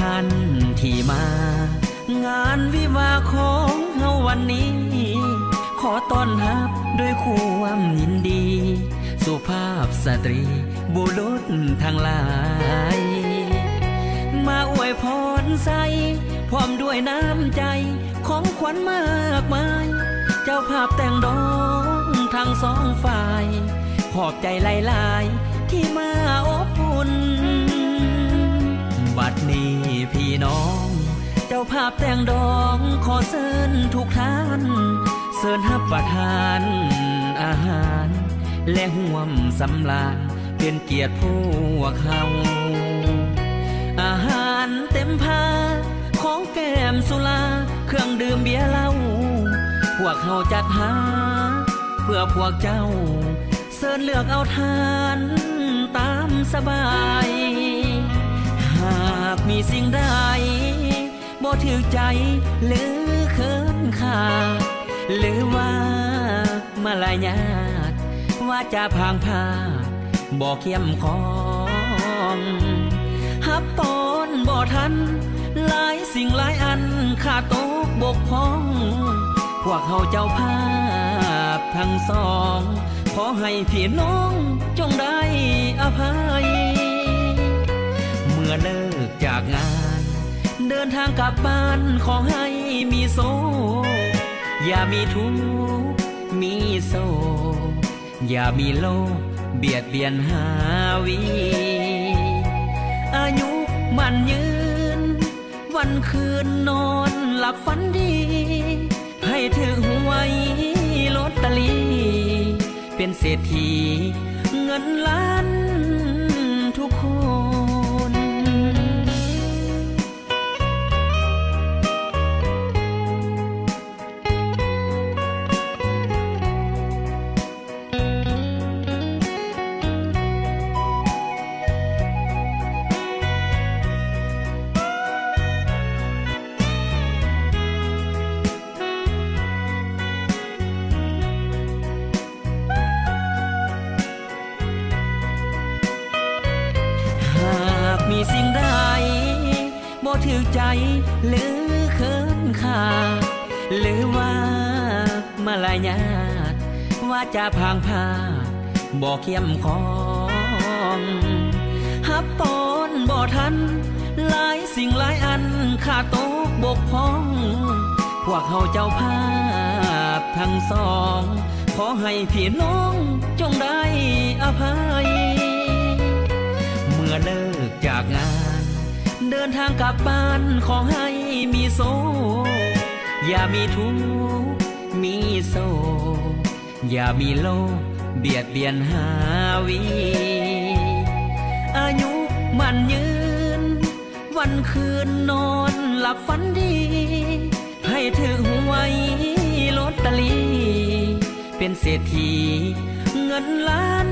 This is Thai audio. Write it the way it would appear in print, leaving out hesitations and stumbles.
ท่านที่มางานวิวาของเฮาวันนี้ขอต้อนรับด้วยความยินดีสุภาพสตรีบุรุษทั้งหลายมาอวยพรใส่พร้อมด้วยน้ำใจของขวัญมากมายเจ้าภาพแต่งดองทั้งสองฝ่ายขอบใจหลายๆที่มาอบอุ่นบัดนี้พี่น้องเจ้าภาพแต่งดองขอเชิญทุกท่านเชิญรับประทานอาหารและห่วมสำราญเป็นเกียรติพวกเขาอาหารเต็มพาของแก้มสุราเครื่องดื่มเบียร์เหล้าพวกเขาจัดหาเพื่อพวกเจ้าเชิญเลือกเอาทานตามสบายหากมีสิ่งใดบ่ถูกใจหรือเขินขาดหรือว่ามารยาทว่าจะพางพาบ่เข้มข้องฮับตอนบ่ทันหลายสิ่งหลายอันขาดตกบกพร่องพวกเขาเจ้าภาพทั้งสองขอให้พี่น้องจงได้อภัยเมื่อเลิกจากงานเดินทางกลับบ้านขอให้มีโศกอย่ามีทุกข์มีโศกอย่ามีโลกเบียดเบียนหาวีอายุมันยืนวันคืนนอนหลับฝันดีให้ถึงหวยลอตเตอรี่เป็นเศรษฐีเงินล้านทุกคนมีสิ่งใดบ่ถูกใจหรือเขินขาดหรือว่ามารยาทว่าจะพางพาบ่เข้มข้องฮับตอนบ่ทันหลายสิ่งหลายอันขาดตกบกพร่องพวกเขาเจ้าภาพทั้งสองขอให้พี่น้องจงได้อภัยเมื่อเลิกจากงานเดินทางกลับบ้านขอให้มีโศกอย่ามีทุกข์มีโศกอย่ามีโลกเบียดเบียนหาวีอายุมันยืนวันคืนนอนหลับฝันดีให้ถึงหวยลอตเตอรี่เป็นเศรษฐีเงินล้าน